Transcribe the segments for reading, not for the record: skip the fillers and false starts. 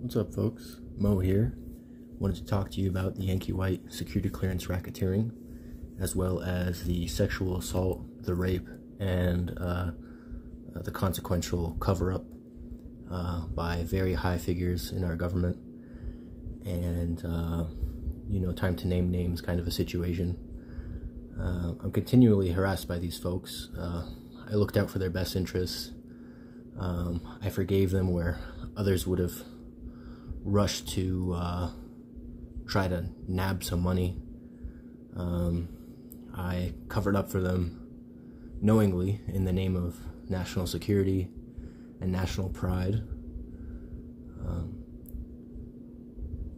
What's up, folks? Mo here. Wanted to talk to you about the Yankee White security clearance racketeering, as well as the sexual assault, the rape, and the consequential cover-up by very high figures in our government. And, time to name names kind of a situation. I'm continually harassed by these folks. I looked out for their best interests. I forgave them where others would have rushed to try to nab some money. I covered up for them knowingly in the name of national security and national pride.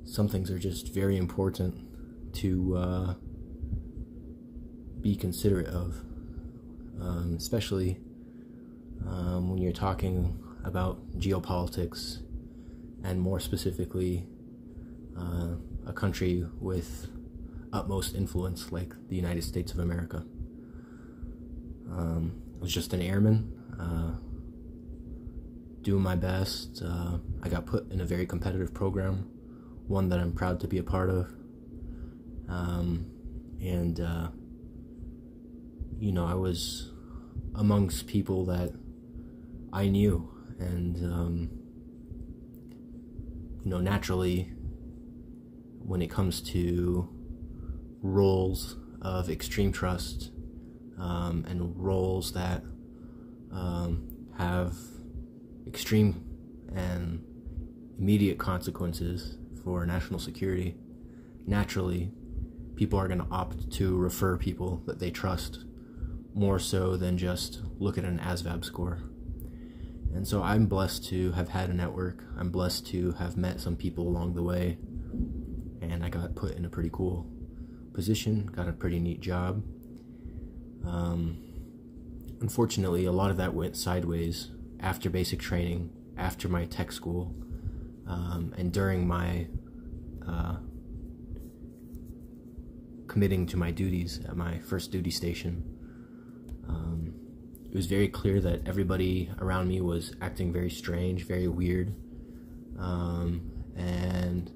Some things are just very important to be considerate of, especially when you're talking about geopolitics, and more specifically a country with utmost influence like the United States of America. I was just an airman, doing my best. I got put in a very competitive program, one that I'm proud to be a part of. I was amongst people that I knew, and naturally, when it comes to roles of extreme trust, and roles that have extreme and immediate consequences for national security, naturally, people are going to opt to refer people that they trust more so than just look at an ASVAB score. And so I'm blessed to have had a network. I'm blessed to have met some people along the way, and I got put in a pretty cool position, got a pretty neat job. Unfortunately, a lot of that went sideways after basic training, after my tech school, and during my committing to my duties at my first duty station. It was very clear that everybody around me was acting very strange, very weird, and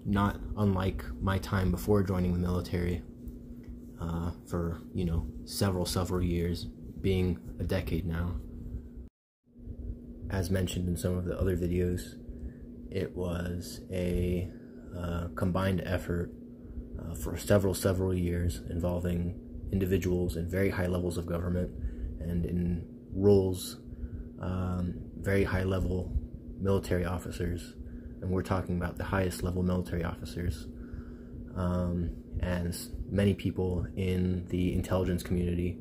not unlike my time before joining the military for, several years, being a decade now. As mentioned in some of the other videos, it was a combined effort for several years involving individuals in very high levels of government and in roles, very high level military officers, and we're talking about the highest level military officers, and many people in the intelligence community,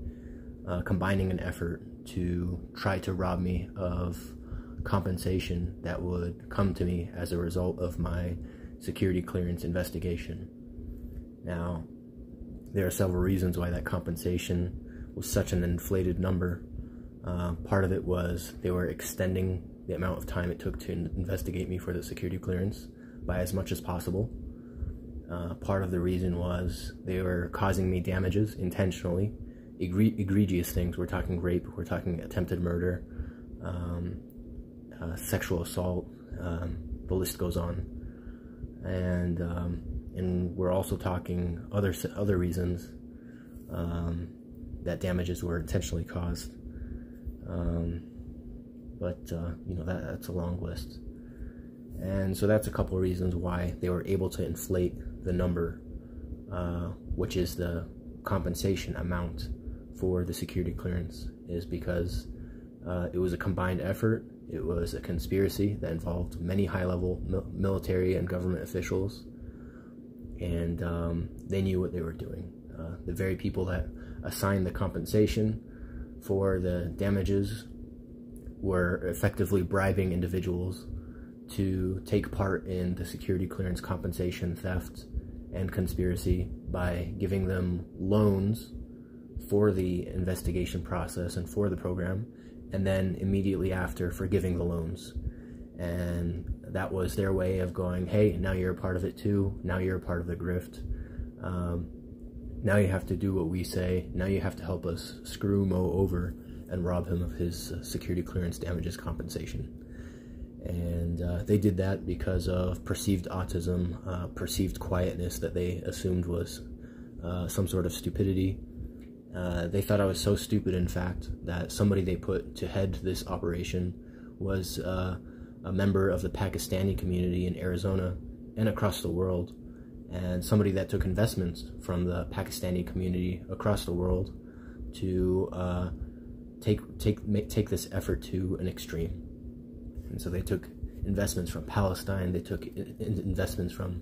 combining an effort to try to rob me of compensation that would come to me as a result of my security clearance investigation. Now, there are several reasons why that compensation was such an inflated number. Part of it was they were extending the amount of time it took to investigate me for the security clearance by as much as possible. Part of the reason was they were causing me damages intentionally, egregious things. We're talking rape, we're talking attempted murder, sexual assault, the list goes on. And we're also talking other reasons that damages were intentionally caused. That's a long list. And so that's a couple of reasons why they were able to inflate the number, which is the compensation amount for the security clearance, is because it was a combined effort. It was a conspiracy that involved many high-level military and government officials, and they knew what they were doing. The very people that assigned the compensation for the damages were effectively bribing individuals to take part in the security clearance compensation theft and conspiracy by giving them loans for the investigation process and for the program, and then immediately after forgiving the loans. And that was their way of going, hey, now you're a part of it too, now you're a part of the grift, now you have to do what we say, now you have to help us screw Mo over and rob him of his security clearance damages compensation. And they did that because of perceived autism, perceived quietness that they assumed was some sort of stupidity. They thought I was so stupid, in fact, that somebody they put to head this operation was a member of the Pakistani community in Arizona and across the world, and somebody that took investments from the Pakistani community across the world to take this effort to an extreme. And so they took investments from Palestine, they took investments from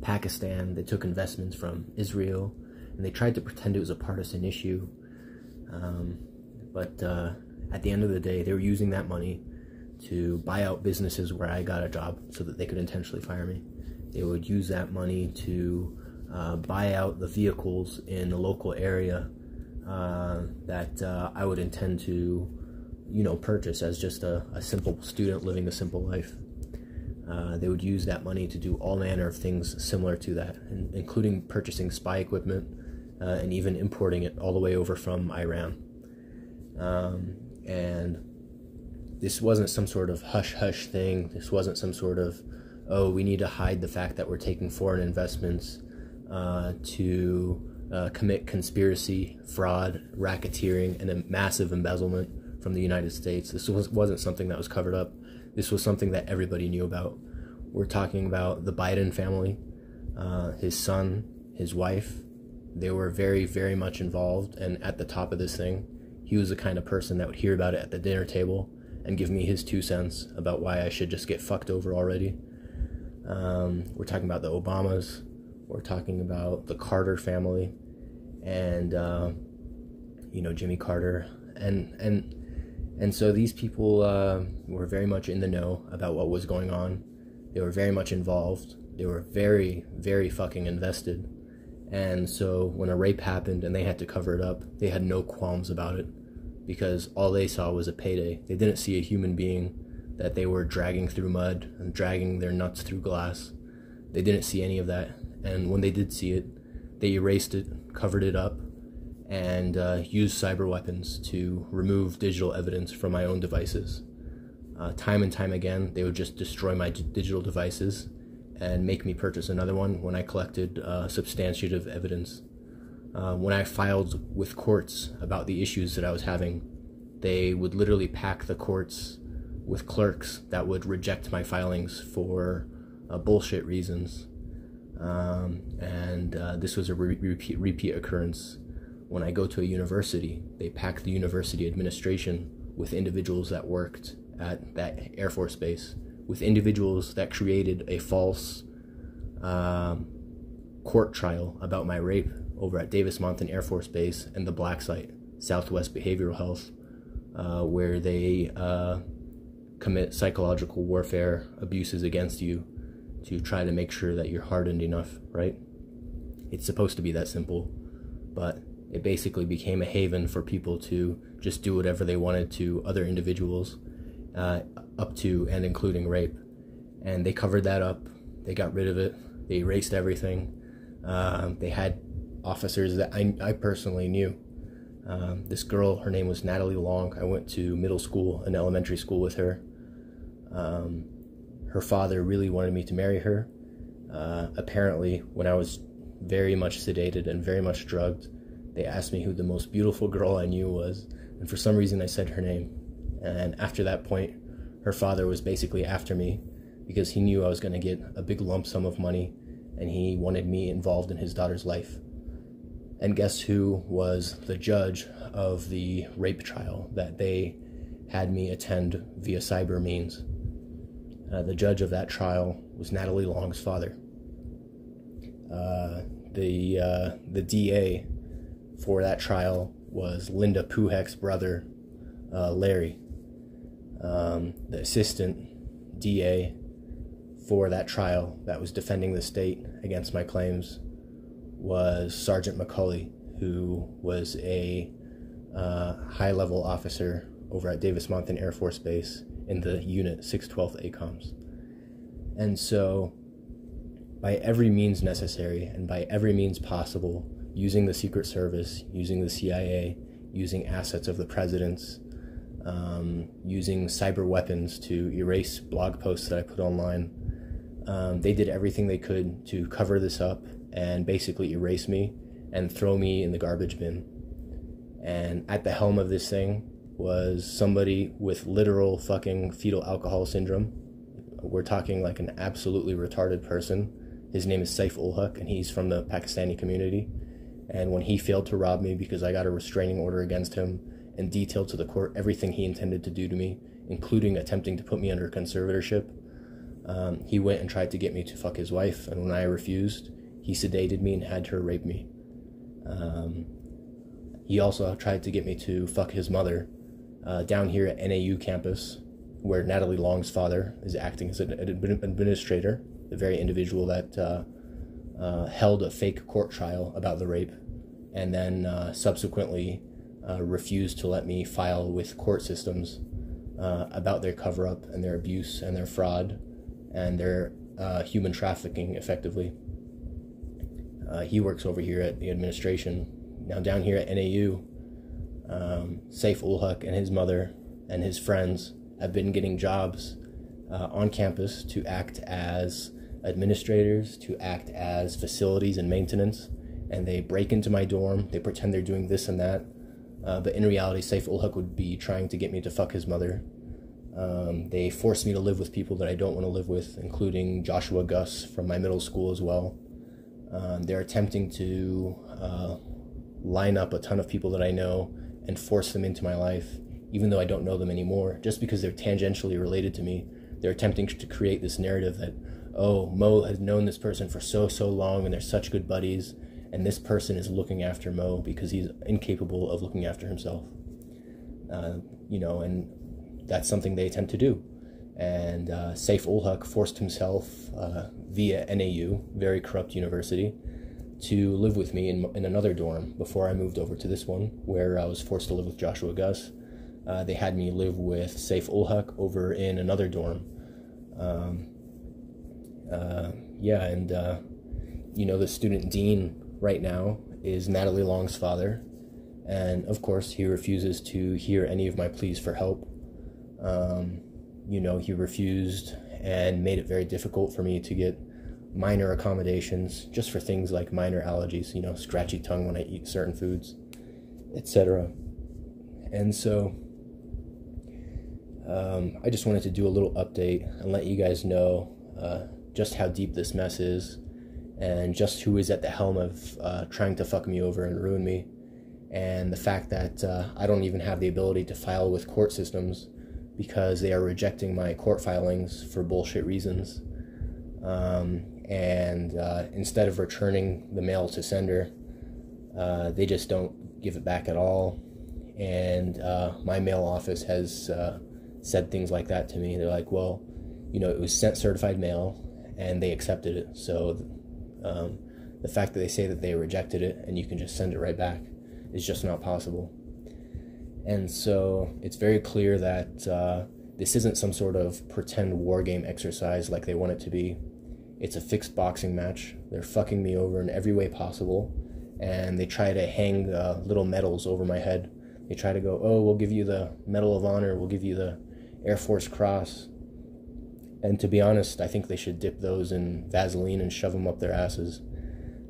Pakistan, they took investments from Israel, and they tried to pretend it was a partisan issue. But at the end of the day, they were using that money to buy out businesses where I got a job so that they could intentionally fire me. They would use that money to buy out the vehicles in the local area that I would intend to, purchase as just a simple student living a simple life. They would use that money to do all manner of things similar to that, including purchasing spy equipment and even importing it all the way over from Iran. And this wasn't some sort of hush-hush thing. This wasn't some sort of, oh, we need to hide the fact that we're taking foreign investments to commit conspiracy, fraud, racketeering, and a massive embezzlement from the United States. This wasn't something that was covered up. This was something that everybody knew about. We're talking about the Biden family, his son, his wife. They were very, very much involved and at the top of this thing. He was the kind of person that would hear about it at the dinner table and give me his 2 cents about why I should just get fucked over already. We're talking about the Obamas. We're talking about the Carter family and, Jimmy Carter. And so these people were very much in the know about what was going on. They were very much involved. They were very, very fucking invested. And so when a rape happened and they had to cover it up, they had no qualms about it because all they saw was a payday. They didn't see a human being that they were dragging through mud and dragging their nuts through glass. They didn't see any of that. And when they did see it, they erased it, covered it up, and used cyber weapons to remove digital evidence from my own devices. Time and time again, they would just destroy my digital devices and make me purchase another one when I collected substantive evidence. When I filed with courts about the issues that I was having, they would literally pack the courts with clerks that would reject my filings for bullshit reasons. This was a repeat occurrence. When I go to a university, they pack the university administration with individuals that worked at that Air Force base, with individuals that created a false court trial about my rape over at Davis-Monthan Air Force Base and the black site, Southwest Behavioral Health, where they commit psychological warfare abuses against you to try to make sure that you're hardened enough, right? It's supposed to be that simple, but it basically became a haven for people to just do whatever they wanted to other individuals, up to and including rape. And they covered that up. They got rid of it. They erased everything. They had officers that I personally knew. This girl, her name was Natalie Long. I went to middle school and elementary school with her. Her father really wanted me to marry her. Apparently, when I was very much sedated and very much drugged, they asked me who the most beautiful girl I knew was, and for some reason I said her name. And after that point, her father was basically after me because he knew I was going to get a big lump sum of money, and he wanted me involved in his daughter's life. And guess who was the judge of the rape trial that they had me attend via cyber means? The judge of that trial was Natalie Long's father. The DA for that trial was Linda Puhek's brother, Larry. The assistant DA for that trial that was defending the state against my claims was Sergeant McCulley, who was a high-level officer over at Davis-Monthan Air Force Base in the unit 612th ACOMS. And so, by every means necessary and by every means possible, using the Secret Service, using the CIA, using assets of the presidents, using cyber weapons to erase blog posts that I put online. They did everything they could to cover this up and basically erase me and throw me in the garbage bin. And at the helm of this thing was somebody with literal fucking fetal alcohol syndrome. We're talking like an absolutely retarded person. His name is Saif ul Haq, and he's from the Pakistani community. And when he failed to rob me because I got a restraining order against him and detailed to the court everything he intended to do to me, including attempting to put me under conservatorship, he went and tried to get me to fuck his wife. And when I refused, he sedated me and had her rape me. He also tried to get me to fuck his mother down here at NAU campus, where Natalie Long's father is acting as an administrator, the very individual that held a fake court trial about the rape, and then subsequently refused to let me file with court systems about their cover-up and their abuse and their fraud and their human trafficking, effectively. He works over here at the administration. Now down here at NAU, Saif ul Haq and his mother and his friends have been getting jobs on campus to act as administrators, to act as facilities and maintenance, and they break into my dorm, they pretend they're doing this and that, but in reality Saif ul Haq would be trying to get me to fuck his mother. They force me to live with people that I don't want to live with, including Joshua Gus from my middle school as well. They're attempting to line up a ton of people that I know and force them into my life, even though I don't know them anymore, just because they're tangentially related to me. They're attempting to create this narrative that, oh, Mo has known this person for so long and they're such good buddies, and this person is looking after Mo because he's incapable of looking after himself. And that's something they attempt to do. And Saif ul Haq forced himself via NAU, very corrupt university, to live with me in another dorm before I moved over to this one, where I was forced to live with Joshua Gus. They had me live with Saif ul Haq over in another dorm. The student dean right now is Natalie Long's father, and of course he refuses to hear any of my pleas for help. He refused and made it very difficult for me to get minor accommodations just for things like minor allergies, scratchy tongue when I eat certain foods, etc. And so I just wanted to do a little update and let you guys know just how deep this mess is and just who is at the helm of trying to fuck me over and ruin me, and the fact that I don't even have the ability to file with court systems because they are rejecting my court filings for bullshit reasons. Instead of returning the mail to sender, they just don't give it back at all. And my mail office has said things like that to me. They're like, well, it was sent certified mail and they accepted it. So the fact that they say that they rejected it and you can just send it right back is just not possible. And so it's very clear that this isn't some sort of pretend war game exercise like they want it to be. It's a fixed boxing match. They're fucking me over in every way possible, and they try to hang little medals over my head. They try to go, oh, we'll give you the Medal of Honor, we'll give you the Air Force Cross. And to be honest, I think they should dip those in Vaseline and shove them up their asses,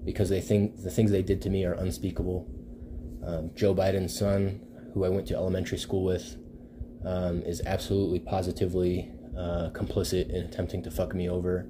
because they think the things they did to me are unspeakable. Joe Biden's son, who I went to elementary school with, is absolutely positively complicit in attempting to fuck me over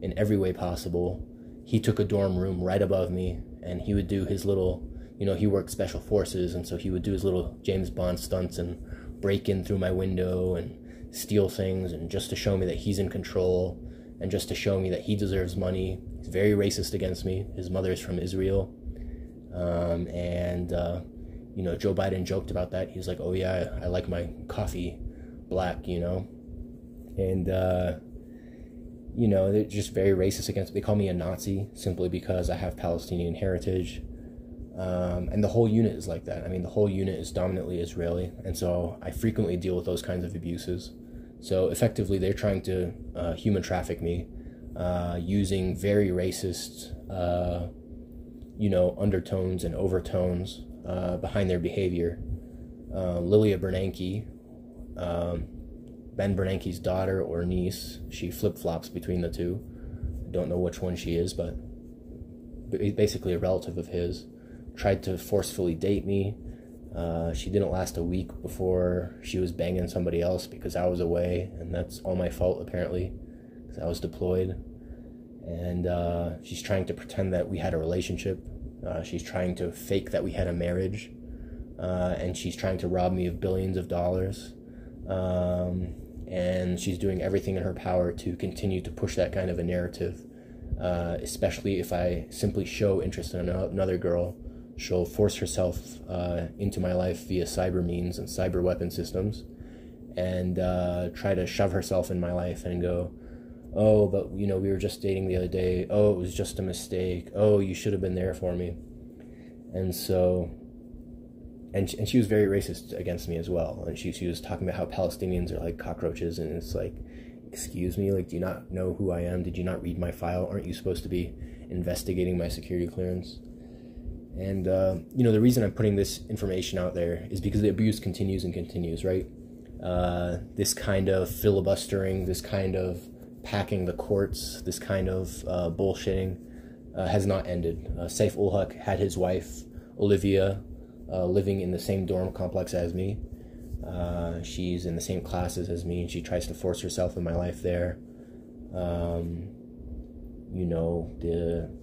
in every way possible. He took a dorm room right above me, and he would do his little, he worked special forces, and so he would do his little James Bond stunts and break in through my window and steal things, and just to show me that he's in control, and just to show me that he deserves money. He's very racist against me. His mother is from Israel. Joe Biden joked about that. He's like, oh yeah, I like my coffee black, and they're just very racist against me. They call me a Nazi simply because I have Palestinian heritage. And the whole unit is like that. I mean, the whole unit is dominantly Israeli, and so I frequently deal with those kinds of abuses. So effectively, they're trying to human traffic me using very racist, undertones and overtones behind their behavior. Lilia Bernanke, Ben Bernanke's daughter or niece. She flip-flops between the two. I don't know which one she is, but basically a relative of his. Tried to forcefully date me. She didn't last a week before she was banging somebody else because I was away, and that's all my fault apparently, because I was deployed. And she's trying to pretend that we had a relationship. She's trying to fake that we had a marriage. And she's trying to rob me of billions of dollars. And she's doing everything in her power to continue to push that kind of a narrative, especially if I simply show interest in another girl. She'll force herself into my life via cyber means and cyber weapon systems, and try to shove herself in my life and go, oh, but we were just dating the other day. Oh, it was just a mistake. Oh, you should have been there for me. And so, and she was very racist against me as well. And she was talking about how Palestinians are like cockroaches, and it's like, excuse me, like, do you not know who I am? Did you not read my file? Aren't you supposed to be investigating my security clearance? And, the reason I'm putting this information out there is because the abuse continues and continues, right? This kind of filibustering, this kind of packing the courts, this kind of bullshitting has not ended. Saif ul Haq had his wife, Olivia, living in the same dorm complex as me. She's in the same classes as me, and she tries to force herself in my life there.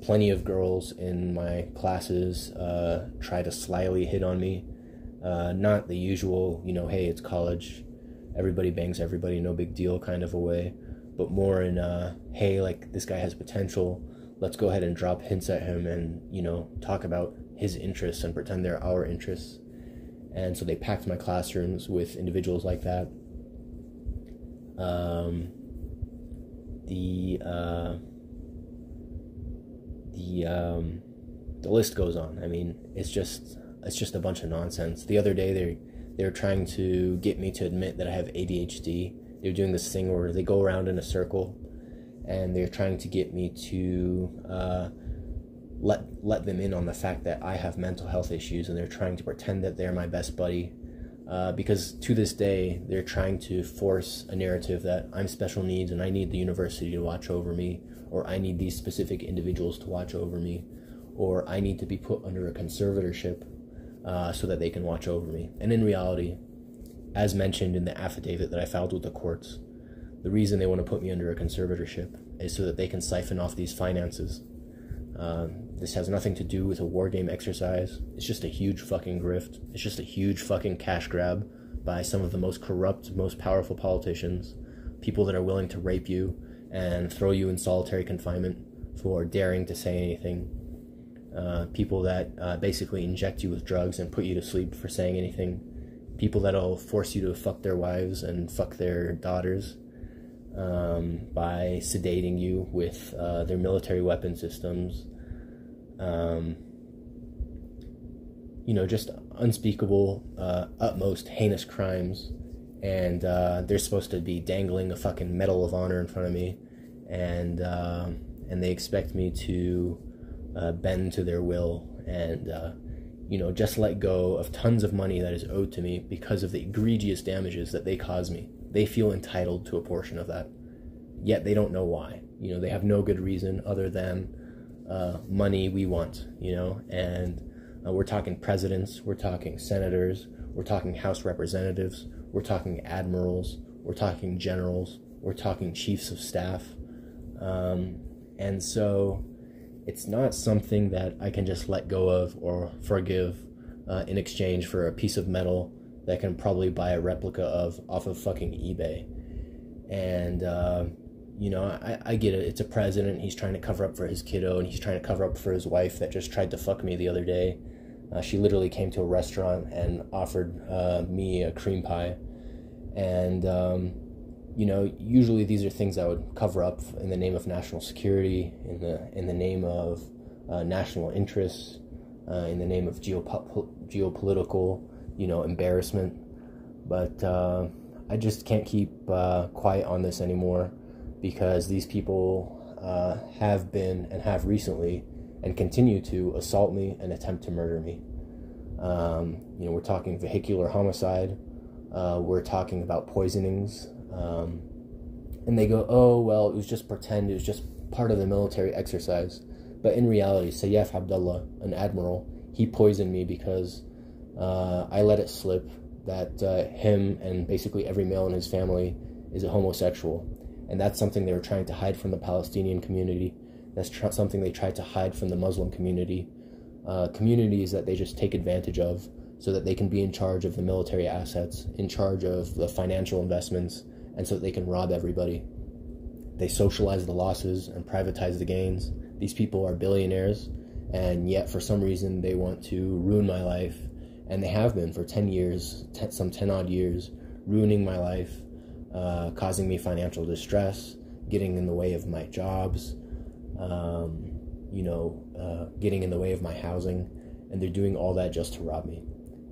Plenty of girls in my classes try to slyly hit on me. Not the usual, hey, it's college, everybody bangs everybody, no big deal kind of a way, but more in, hey, like, this guy has potential, let's go ahead and drop hints at him and, talk about his interests and pretend they're our interests. And so they packed my classrooms with individuals like that. The list goes on. I mean, it's just a bunch of nonsense. The other day, they're trying to get me to admit that I have ADHD. They're doing this thing where they go around in a circle, and they're trying to get me to let them in on the fact that I have mental health issues, and they're trying to pretend that they're my best buddy, because to this day, they're trying to force a narrative that I'm special needs and I need the university to watch over me, or I need these specific individuals to watch over me, or I need to be put under a conservatorship so that they can watch over me. And in reality, as mentioned in the affidavit that I filed with the courts, the reason they want to put me under a conservatorship is so that they can siphon off these finances. This has nothing to do with a war game exercise. It's just a huge fucking grift. It's just a huge fucking cash grab by some of the most corrupt, most powerful politicians, people that are willing to rape you and throw you in solitary confinement for daring to say anything, people that basically inject you with drugs and put you to sleep for saying anything, people that'll force you to fuck their wives and fuck their daughters by sedating you with their military weapon systems. Just unspeakable, utmost heinous crimes, and they're supposed to be dangling a fucking Medal of Honor in front of me, and they expect me to bend to their will and just let go of tons of money that is owed to me because of the egregious damages that they cause me. They feel entitled to a portion of that, yet they don't know why. They have no good reason other than money we want, and we're talking presidents, we're talking senators, we're talking House representatives, we're talking admirals, we're talking generals, we're talking chiefs of staff, and so it's not something that I can just let go of or forgive in exchange for a piece of metal that can probably buy a replica of off of fucking eBay. And I get it. It's a president. He's trying to cover up for his kiddo, and he's trying to cover up for his wife that just tried to fuck me the other day. She literally came to a restaurant and offered me a cream pie. And, usually these are things I would cover up in the name of national security, in the name of national interests, in the name of geopolitical, embarrassment. But I just can't keep quiet on this anymore, because these people have been and have recently and continue to assault me and attempt to murder me. We're talking vehicular homicide, were talking about poisonings, and they go, oh, well, it was just pretend, it was just part of the military exercise. But in reality, Sayyaf Abdullah, an admiral, he poisoned me because I let it slip that him and basically every male in his family is a homosexual. And that's something they were trying to hide from the Palestinian community. That's something they tried to hide from the Muslim community. Communities that they just take advantage of so that they can be in charge of the military assets, in charge of the financial investments, and so that they can rob everybody. They socialize the losses and privatize the gains. These people are billionaires, and yet for some reason they want to ruin my life, and they have been for 10 years, some 10 odd years, ruining my life, causing me financial distress, getting in the way of my jobs, getting in the way of my housing, and they're doing all that just to rob me.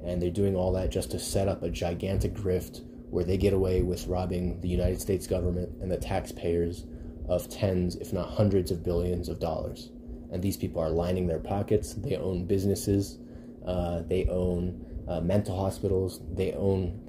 And they're doing all that just to set up a gigantic grift where they get away with robbing the United States government and the taxpayers of tens, if not hundreds of billions of dollars. And these people are lining their pockets. They own businesses. They own mental hospitals. They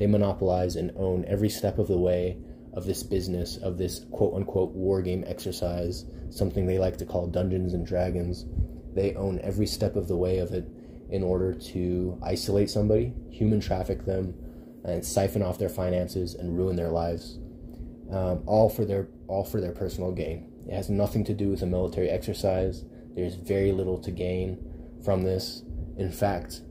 monopolize and own every step of the way of this business, of this quote-unquote war game exercise, something they like to call Dungeons and Dragons. They own every step of the way of it in order to isolate somebody, human traffic them, and siphon off their finances and ruin their lives, all for their personal gain. It has nothing to do with a military exercise. There's very little to gain from this. In fact,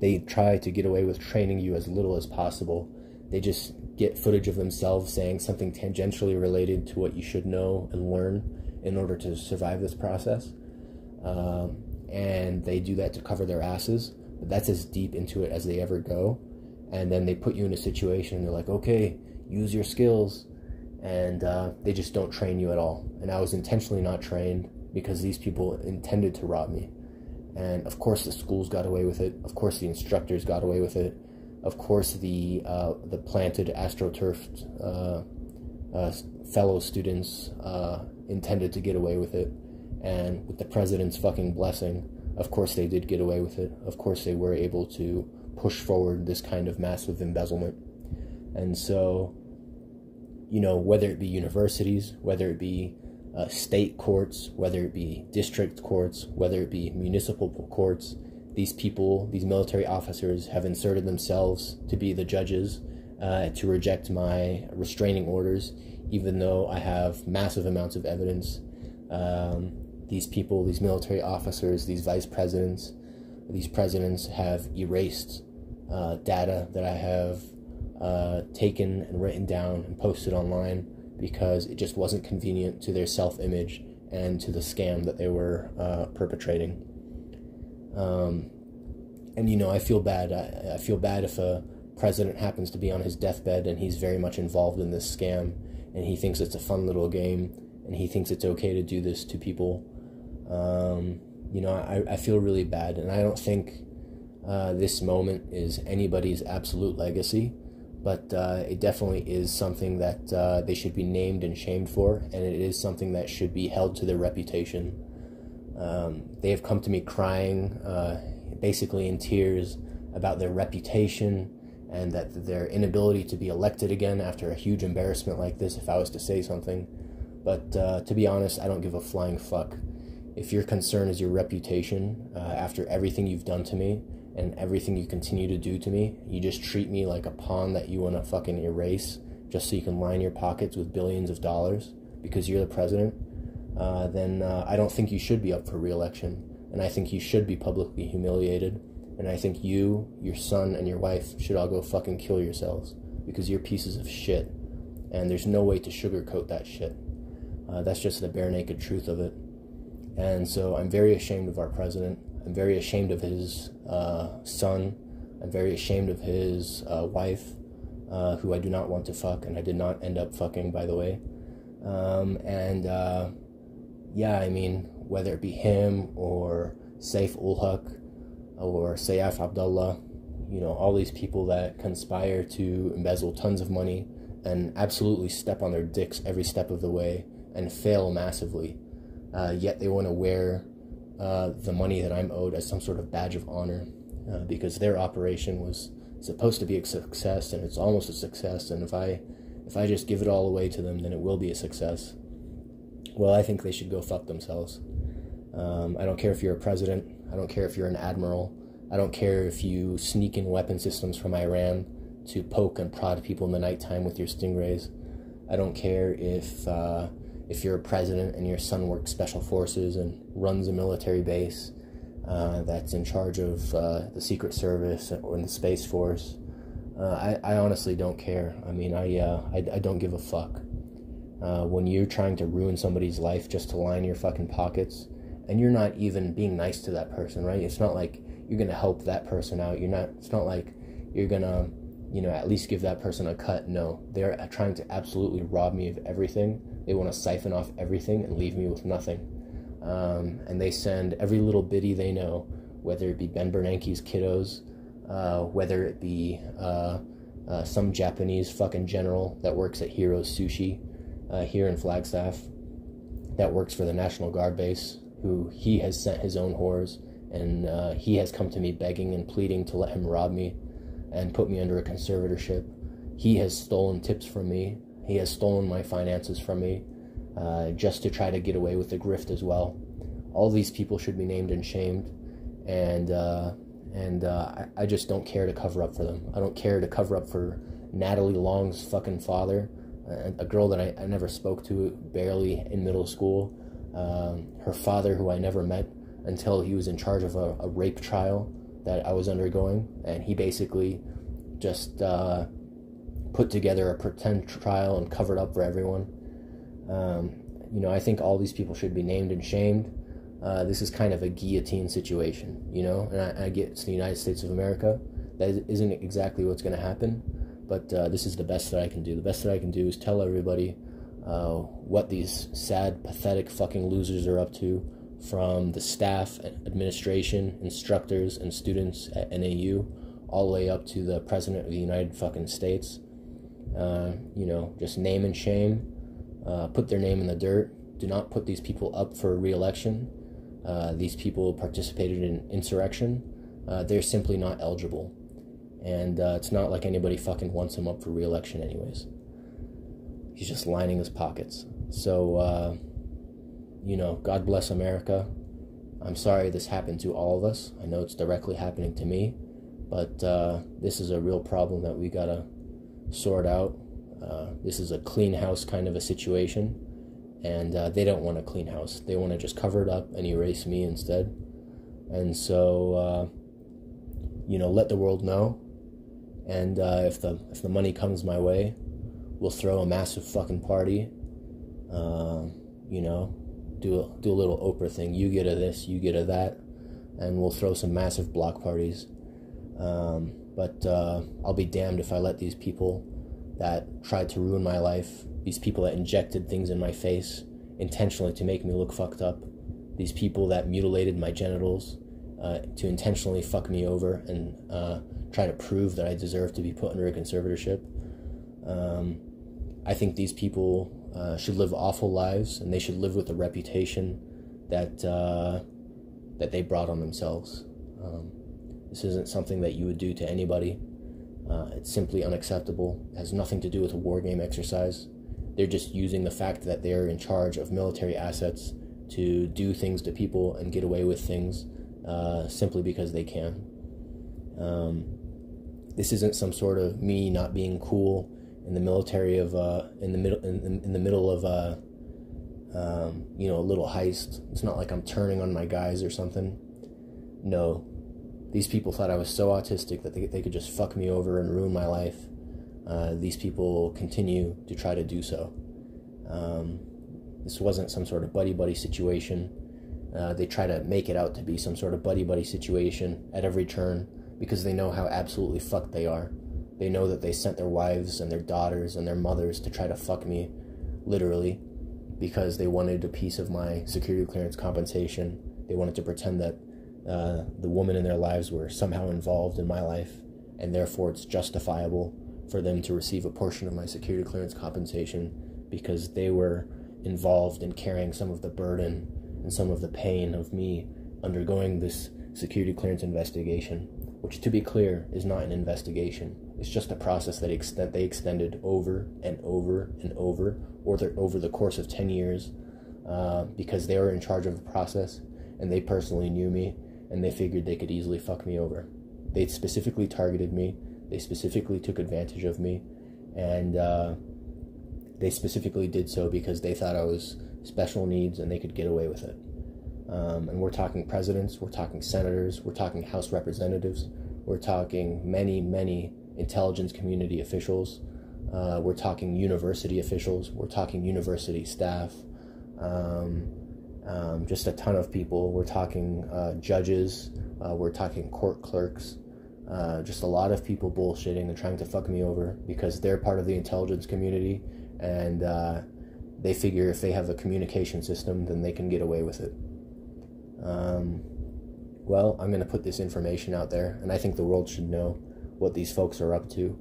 they try to get away with training you as little as possible. They just get footage of themselves saying something tangentially related to what you should know and learn in order to survive this process. And they do that to cover their asses. But that's as deep into it as they ever go. And then they put you in a situation and they're like, okay, use your skills. And they just don't train you at all. And I was intentionally not trained because these people intended to rob me. And of course the schools got away with it. Of course the instructors got away with it. Of course the planted AstroTurf fellow students intended to get away with it. And with the president's fucking blessing, of course they did get away with it. Of course they were able to push forward this kind of massive embezzlement. And so, whether it be universities, whether it be state courts, whether it be district courts, whether it be municipal courts, these people, these military officers have inserted themselves to be the judges, to reject my restraining orders, even though I have massive amounts of evidence. These people, these military officers, these vice presidents, these presidents have erased data that I have taken and written down and posted online because it just wasn't convenient to their self-image and to the scam that they were perpetrating. I feel bad. I feel bad if a president happens to be on his deathbed and he's very much involved in this scam and he thinks it's a fun little game and he thinks it's okay to do this to people. I feel really bad, and I don't think this moment is anybody's absolute legacy, but it definitely is something that they should be named and shamed for, and it is something that should be held to their reputation. They have come to me crying, basically in tears, about their reputation and that their inability to be elected again after a huge embarrassment like this, if I was to say something. But to be honest, I don't give a flying fuck. If your concern is your reputation, after everything you've done to me and everything you continue to do to me, you just treat me like a pawn that you want to fucking erase just so you can line your pockets with billions of dollars because you're the president, then I don't think you should be up for re-election. And I think you should be publicly humiliated. And I think you, your son, and your wife should all go fucking kill yourselves because you're pieces of shit. And there's no way to sugarcoat that shit. That's just the bare naked truth of it. And so I'm very ashamed of our president. I'm very ashamed of his son. I'm very ashamed of his wife, who I do not want to fuck, and I did not end up fucking, by the way. Whether it be him or Saif ul-Haq or Sayyaf Abdullah, all these people that conspire to embezzle tons of money and absolutely step on their dicks every step of the way and fail massively. Yet they want to wear the money that I'm owed as some sort of badge of honor because their operation was it's supposed to be a success, and it's almost a success, and if I just give it all away to them, then it will be a success. Well, I think they should go fuck themselves. I don't care if you're a president. I don't care if you're an admiral. I don't care if you sneak in weapon systems from Iran to poke and prod people in the nighttime with your stingrays. I don't care if you're a president and your son works special forces and runs a military base that's in charge of the Secret Service or in the Space Force. I honestly don't care. I mean, I don't give a fuck. When you're trying to ruin somebody's life just to line your fucking pockets, and you're not even being nice to that person, right? It's not like you're gonna help that person out. It's not like you're gonna, at least give that person a cut. No, they're trying to absolutely rob me of everything. They want to siphon off everything and leave me with nothing. And they send every little biddy they know, whether it be Ben Bernanke's kiddos, whether it be some Japanese fucking general that works at Heroes Sushi here in Flagstaff, that works for the National Guard base, who he has sent his own whores, and he has come to me begging and pleading to let him rob me and put me under a conservatorship. He has stolen tips from me. He has stolen my finances from me, just to try to get away with the grift as well. All these people should be named and shamed, and I just don't care to cover up for them. I don't care to cover up for Natalie Long's fucking father, a girl that I never spoke to, barely in middle school. Her father, who I never met until he was in charge of a rape trial that I was undergoing, and he basically just put together a pretend trial and covered up for everyone. I think all these people should be named and shamed. This is kind of a guillotine situation, and I get it's the United States of America. That isn't exactly what's going to happen, but this is the best that I can do. The best that I can do is tell everybody what these sad, pathetic fucking losers are up to, from the staff, administration, instructors, and students at NAU, all the way up to the President of the United fucking States. Just name and shame, put their name in the dirt. Do not put these people up for re-election. These people participated in insurrection. They're simply not eligible. And it's not like anybody fucking wants him up for re-election anyways. He's just lining his pockets. So, God bless America. I'm sorry this happened to all of us. I know it's directly happening to me, but this is a real problem that we gotta sort out. This is a clean house kind of a situation, and they don't want a clean house. They want to just cover it up and erase me instead. And so, let the world know. And if the money comes my way, we'll throw a massive fucking party. Do a little Oprah thing. You get a this, you get a that, and we'll throw some massive block parties. But I'll be damned if I let these people that tried to ruin my life, these people that injected things in my face intentionally to make me look fucked up, these people that mutilated my genitals to intentionally fuck me over and try to prove that I deserve to be put under a conservatorship. I think these people should live awful lives, and they should live with the reputation that they brought on themselves. This isn't something that you would do to anybody. It's simply unacceptable. It has nothing to do with a war game exercise. They're just using the fact that they're in charge of military assets to do things to people and get away with things simply because they can. This isn't some sort of me not being cool in the military of in the middle of a little heist. It's not like I'm turning on my guys or something. No, these people thought I was so autistic that they could just fuck me over and ruin my life. These people continue to try to do so. This wasn't some sort of buddy-buddy situation. They try to make it out to be some sort of buddy-buddy situation at every turn because they know how absolutely fucked they are. They know that they sent their wives and their daughters and their mothers to try to fuck me, literally, because they wanted a piece of my security clearance compensation. They wanted to pretend that the women in their lives were somehow involved in my life, and therefore it's justifiable for them to receive a portion of my security clearance compensation because they were involved in carrying some of the burden and some of the pain of me undergoing this security clearance investigation. which, to be clear, is not an investigation. It's just a process that they extended over and over and over, or over the course of 10 years, because they were in charge of the process, and they personally knew me, and they figured they could easily fuck me over. They specifically targeted me, they specifically took advantage of me, and they specifically did so because they thought I was special needs and they could get away with it. And we're talking presidents, we're talking senators, we're talking House representatives, we're talking many, many intelligence community officials, we're talking university officials, we're talking university staff, just a ton of people. We're talking judges, we're talking court clerks, just a lot of people bullshitting and trying to fuck me over because they're part of the intelligence community, and they figure if they have a communication system, then they can get away with it. Well, I'm going to put this information out there, and I think the world should know what these folks are up to.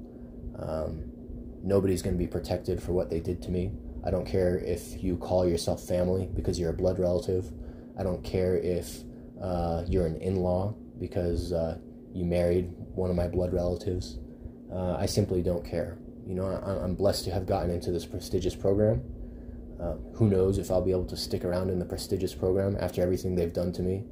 Nobody's going to be protected for what they did to me. I don't care if you call yourself family because you're a blood relative. I don't care if you're an in-law because you married one of my blood relatives. I simply don't care. You know, I'm blessed to have gotten into this prestigious program. Who knows if I'll be able to stick around in the prestigious program after everything they've done to me,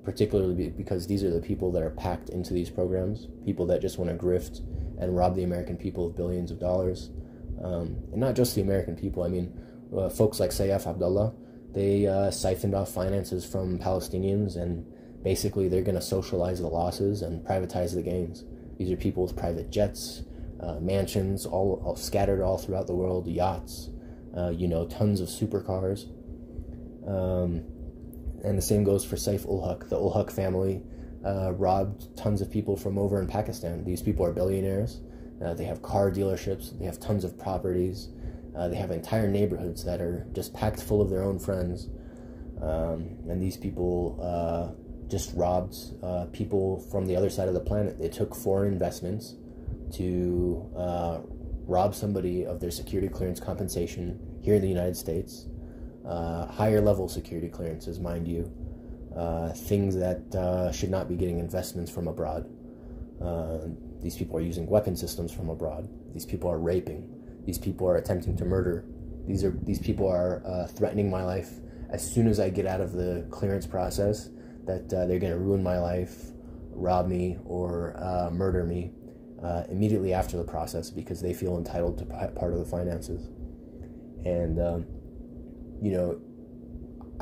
particularly because these are the people that are packed into these programs, people that just want to grift and rob the American people of billions of dollars. And not just the American people. I mean, folks like Saif Abdullah, they siphoned off finances from Palestinians, and basically they're going to socialize the losses and privatize the gains. These are people with private jets, mansions, all scattered all throughout the world, yachts, tons of supercars. And the same goes for Saif ul Haq. The ul Haq family robbed tons of people from over in Pakistan. These people are billionaires. They have car dealerships. They have tons of properties. They have entire neighborhoods that are just packed full of their own friends. And these people just robbed people from the other side of the planet. They took foreign investments to rob somebody of their security clearance compensation here in the United States. Higher level security clearances, mind you. Things that should not be getting investments from abroad. These people are using weapon systems from abroad. These people are raping. These people are attempting to murder. These people are threatening my life as soon as I get out of the clearance process, that they're going to ruin my life, rob me, or murder me immediately after the process because they feel entitled to part of the finances. And,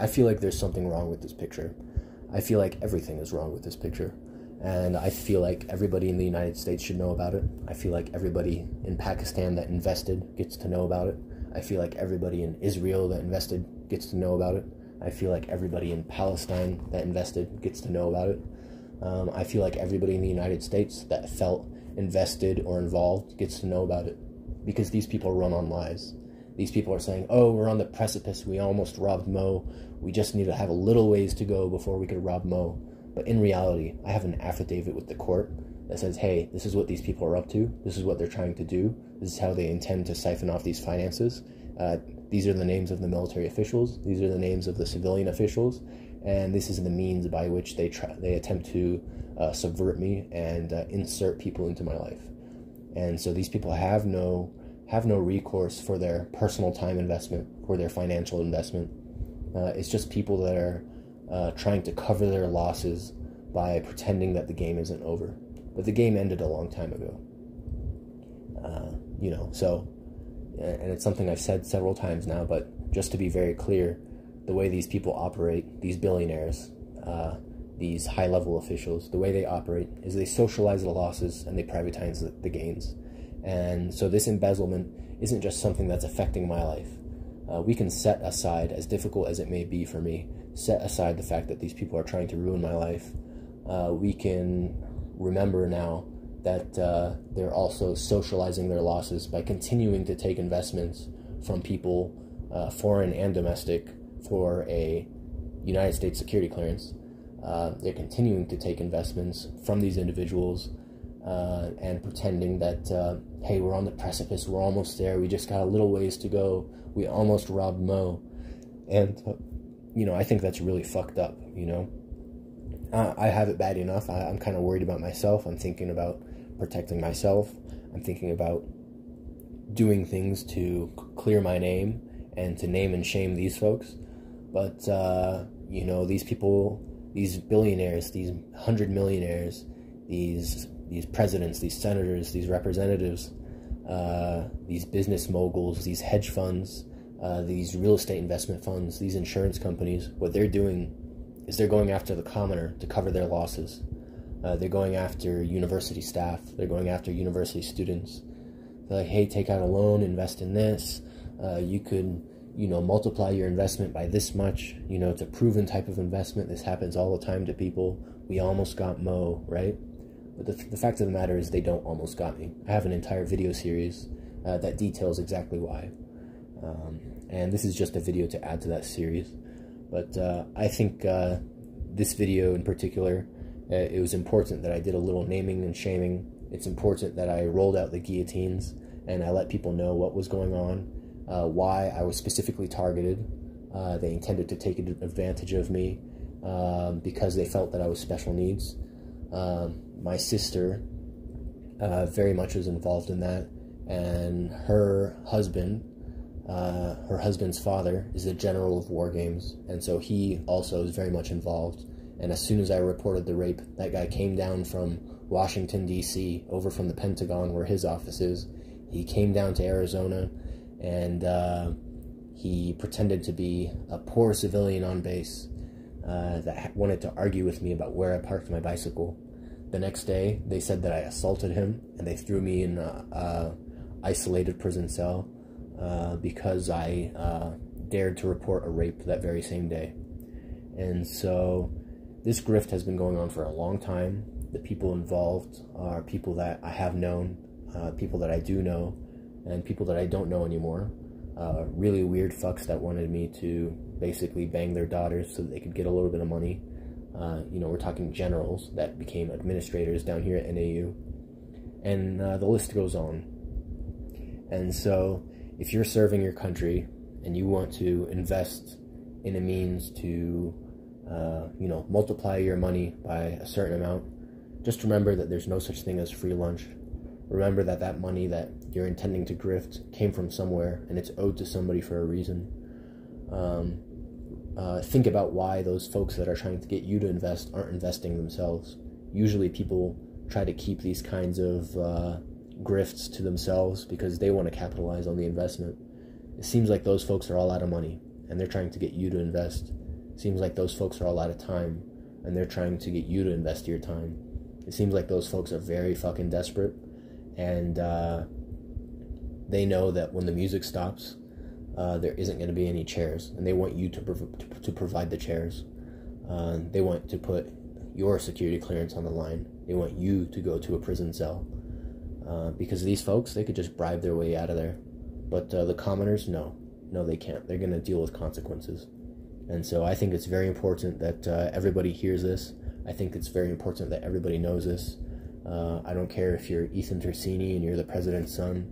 I feel like there's something wrong with this picture. I feel like everything is wrong with this picture. And I feel like everybody in the United States should know about it. I feel like everybody in Pakistan that invested gets to know about it. I feel like everybody in Israel that invested gets to know about it. I feel like everybody in Palestine that invested gets to know about it. I feel like everybody in the United States that felt invested or involved gets to know about it. Because these people run on lies. These people are saying, oh, we're on the precipice, we almost robbed Mo, we just need to have a little ways to go before we could rob Mo. But in reality, I have an affidavit with the court that says, hey, this is what these people are up to, this is what they're trying to do, this is how they intend to siphon off these finances. These are the names of the military officials, these are the names of the civilian officials, and this is the means by which they attempt to subvert me and insert people into my life. And so these people have no recourse for their personal time investment, for their financial investment. It's just people that are trying to cover their losses by pretending that the game isn't over. But the game ended a long time ago. And it's something I've said several times now, but just to be very clear, the way these people operate, these billionaires, these high-level officials, the way they operate is they socialize the losses and they privatize the gains. And so this embezzlement isn't just something that's affecting my life. We can set aside, as difficult as it may be for me, set aside the fact that these people are trying to ruin my life. We can remember now that they're also socializing their losses by continuing to take investments from people, foreign and domestic, for a United States security clearance. They're continuing to take investments from these individuals and pretending that, hey, we're on the precipice, we're almost there, we just got a little ways to go, we almost robbed Mo. And, I think that's really fucked up, I have it bad enough. I'm kind of worried about myself. I'm thinking about protecting myself. I'm thinking about doing things to clear my name and to name and shame these folks. But, you know, these people, these billionaires, these 100 millionaires, these presidents, these senators, these representatives, these business moguls, these hedge funds, these real estate investment funds, these insurance companies, what they're doing is they're going after the commoner to cover their losses. They're going after university staff. They're going after university students. They're like, hey, take out a loan, invest in this. You could, you know, multiply your investment by this much. You know, it's a proven type of investment. This happens all the time to people. We almost got Mo, right? But the fact of the matter is they don't almost got me. I have an entire video series that details exactly why. And this is just a video to add to that series. But I think this video in particular, it was important that I did a little naming and shaming. It's important that I rolled out the guillotines and I let people know what was going on, why I was specifically targeted. They intended to take advantage of me because they felt that I was special needs. My sister very much was involved in that, and her husband's father is the general of war games, and so he also is very much involved. And as soon as I reported the rape, that guy came down from Washington, D.C., over from the Pentagon where his office is. He came down to Arizona, and he pretended to be a poor civilian on base that wanted to argue with me about where I parked my bicycle. The next day, they said that I assaulted him, and they threw me in an isolated prison cell because I dared to report a rape that very same day. And so this grift has been going on for a long time. The people involved are people that I have known, people that I do know, and people that I don't know anymore. Really weird fucks that wanted me to basically bang their daughters so that they could get a little bit of money. You know, we're talking generals that became administrators down here at NAU. And the list goes on. And so if you're serving your country and you want to invest in a means to, you know, multiply your money by a certain amount, just remember that there's no such thing as free lunch. Remember that that money that you're intending to grift came from somewhere and it's owed to somebody for a reason. Think about why those folks that are trying to get you to invest aren't investing themselves. Usually people try to keep these kinds of grifts to themselves because they want to capitalize on the investment. It seems like those folks are all out of money and they're trying to get you to invest. It seems like those folks are all out of time and they're trying to get you to invest your time. It seems like those folks are very fucking desperate, and they know that when the music stops, there isn't going to be any chairs, and they want you to provide the chairs. They want to put your security clearance on the line. They want you to go to a prison cell, because these folks, they could just bribe their way out of there. But the commoners, no, they can't. They're going to deal with consequences. And so I think it's very important that everybody hears this. I think it's very important that everybody knows this. I don't care if you're Ethan Tersini and you're the president's son.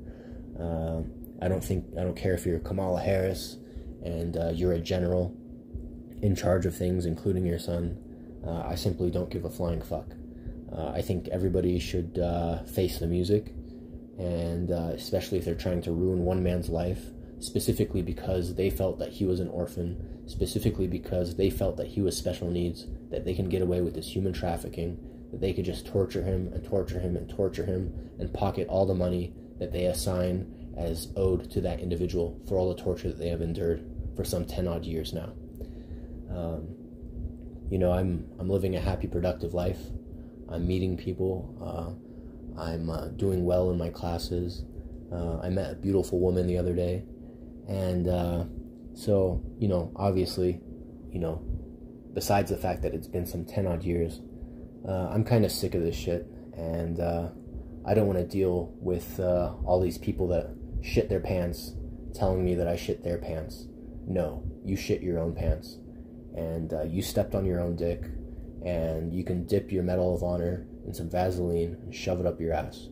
I don't care if you're Kamala Harris and you're a general in charge of things, including your son. I simply don't give a flying fuck. I think everybody should face the music, and especially if they're trying to ruin one man's life, specifically because they felt that he was an orphan, specifically because they felt that he was special needs, that they can get away with this human trafficking, that they could just torture him and torture him and torture him and pocket all the money that they assign as owed to that individual for all the torture that they have endured for some 10 odd years now. You know, I'm living a happy, productive life. I'm meeting people. I'm doing well in my classes. I met a beautiful woman the other day. And so, you know, obviously, you know, besides the fact that it's been some 10 odd years, I'm kind of sick of this shit. And I don't want to deal with all these people that shit their pants telling me that I shit their pants. No, you shit your own pants. And you stepped on your own dick, and you can dip your Medal of Honor in some Vaseline and shove it up your ass.